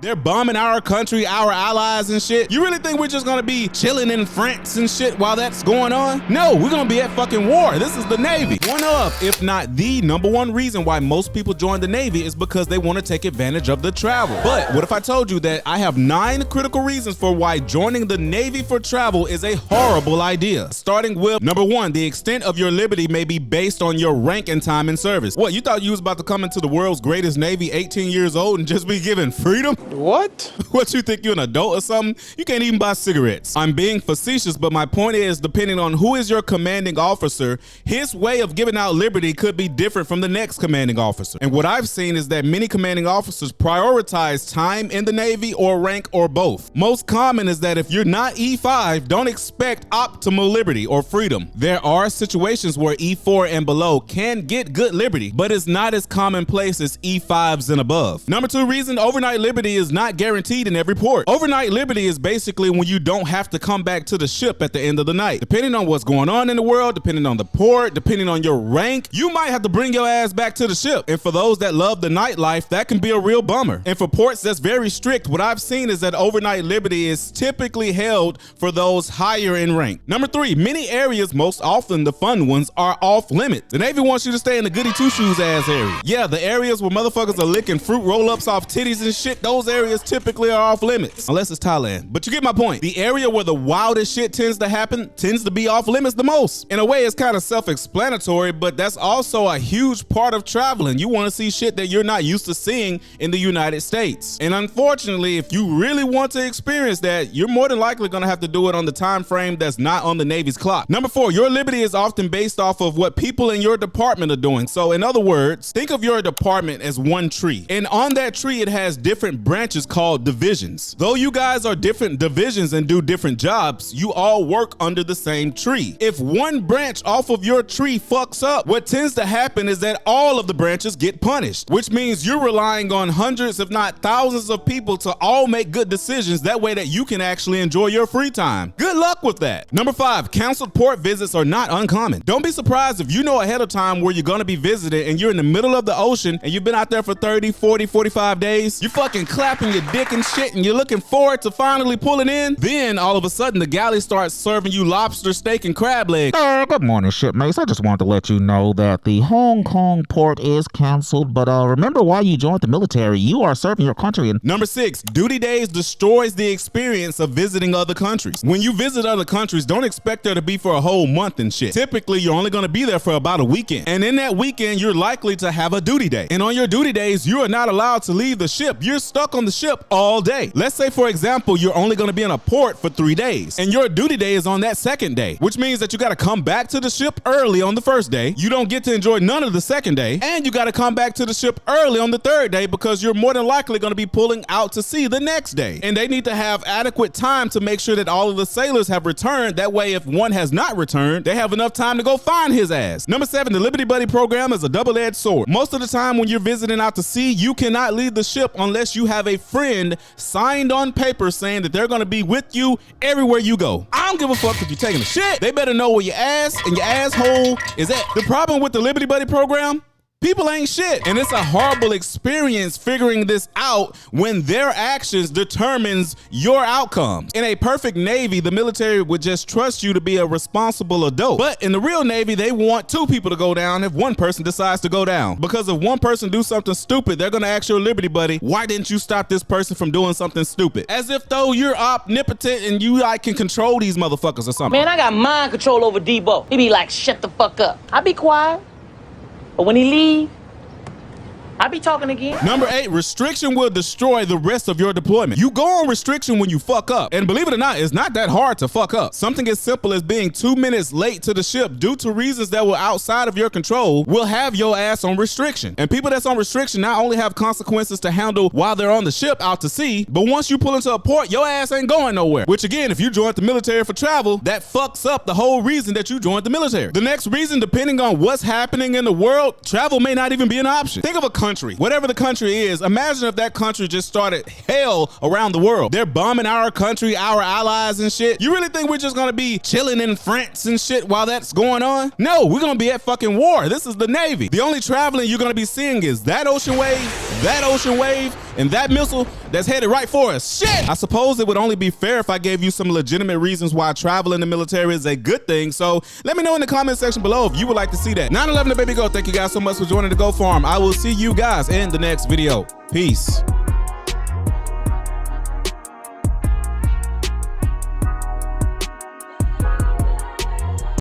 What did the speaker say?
They're bombing our country, our allies and shit. You really think we're just gonna be chilling in France and shit while that's going on? No, we're gonna be at fucking war. This is the Navy. One of, if not the #1 reason why most people join the Navy is because they want to take advantage of the travel. But what if I told you that I have 9 critical reasons for why joining the Navy for travel is a horrible idea? Starting with #1, the extent of your liberty may be based on your rank and time in service. What, you thought you was about to come into the world's greatest Navy 18 years old and just be given freedom? What? What, you think you're an adult or something? You can't even buy cigarettes. I'm being facetious, but my point is, depending on who is your commanding officer, his way of giving out liberty could be different from the next commanding officer. And what I've seen is that many commanding officers prioritize time in the Navy or rank or both. Most common is that if you're not E5, don't expect optimal liberty or freedom. There are situations where E4 and below can get good liberty, but it's not as commonplace as E5s and above. #2 reason, overnight liberty is not guaranteed in every port. Overnight liberty is basically when you don't have to come back to the ship at the end of the night. Depending on what's going on in the world, depending on the port, depending on your rank, you might have to bring your ass back to the ship. And for those that love the nightlife, that can be a real bummer. And for ports that's very strict, what I've seen is that overnight liberty is typically held for those higher in rank. #3, many areas, most often the fun ones, are off limits. The Navy wants you to stay in the goody two-shoes ass area. Yeah, the areas where motherfuckers are licking fruit roll-ups off titties and shit, those areas typically are off limits, unless it's Thailand. But you get my point. The area where the wildest shit tends to happen tends to be off limits the most. In a way, it's kind of self-explanatory, but that's also a huge part of traveling. You want to see shit that you're not used to seeing in the United States. And unfortunately, if you really want to experience that, you're more than likely going to have to do it on the time frame that's not on the Navy's clock. #4, your liberty is often based off of what people in your department are doing. So in other words, think of your department as one tree. And on that tree, it has different branches called divisions. Though you guys are different divisions and do different jobs, you all work under the same tree. If one branch off of your tree fucks up, what tends to happen is that all of the branches get punished, which means you're relying on hundreds, if not thousands of people to all make good decisions. That way that you can actually enjoy your free time. Good luck with that. #5, canceled port visits are not uncommon. Don't be surprised if you know ahead of time where you're going to be visited and you're in the middle of the ocean and you've been out there for 30, 40, 45 days. You're fucking clapping your dick and shit and you're looking forward to finally pulling in. Then all of a sudden the galley starts serving you lobster, steak, and crab legs. Good morning, shipmates. I just wanted to let you know that the Hong Kong port is canceled, but remember why you joined the military. You are serving your country. And #6, duty days destroys the experience of visiting other countries. When you visit other countries, don't expect there to be for a whole month and shit. Typically, you're only going to be there for about a weekend. And in that weekend, you're likely to have a duty day. And on your duty days, you are not allowed to leave the ship. You're stuck on the ship all day. Let's say, for example, you're only going to be in a port for 3 days. And your duty day is on that second day, which means that you got to come back to the ship early on the first day. You don't get to enjoy none of the second day. And you got to come back to the ship early on the third day because you're more than likely going to be pulling out to sea the next day. And they need to have adequate time to make sure that all of the sailors have returned. That way, if one has not returned, they have enough time to go find his ass. #7, the Liberty Buddy program is a double-edged sword. Most of the time when you're visiting out to sea, you cannot leave the ship unless you have a friend signed on paper saying that they're going to be with you everywhere you go. I don't give a fuck if you're taking a shit. They better know where your ass and your asshole is at. The problem with the Liberty Buddy program, people ain't shit. And it's a horrible experience figuring this out when their actions determines your outcomes. In a perfect Navy, the military would just trust you to be a responsible adult. But in the real Navy, they want 2 people to go down if one person decides to go down. Because if one person do something stupid, they're gonna ask your Liberty Buddy, why didn't you stop this person from doing something stupid? As if though you're omnipotent and you like can control these motherfuckers or something. Man, I got mind control over Debo. He be like, shut the fuck up. I be quiet. But when he leave, I be talking again. #8, restriction will destroy the rest of your deployment. You go on restriction when you fuck up. And believe it or not, it's not that hard to fuck up. Something as simple as being 2 minutes late to the ship due to reasons that were outside of your control will have your ass on restriction. And people that's on restriction not only have consequences to handle while they're on the ship out to sea, but once you pull into a port, your ass ain't going nowhere. Which again, if you joined the military for travel, that fucks up the whole reason that you joined the military. The next reason, depending on what's happening in the world, travel may not even be an option. Think of a country, whatever the country is. Imagine if that country just started hell around the world. They're bombing our country, our allies and shit. You really think we're just gonna be chilling in France and shit while that's going on? No, we're gonna be at fucking war. This is the Navy. The only traveling you're gonna be seeing is that ocean wave, that ocean wave and that missile that's headed right for us. Shit! I suppose it would only be fair if I gave you some legitimate reasons why travel in the military is a good thing. So let me know in the comment section below if you would like to see that. 9/11 the baby go. Thank you guys so much for joining the Go Farm. I will see you guys in the next video. Peace.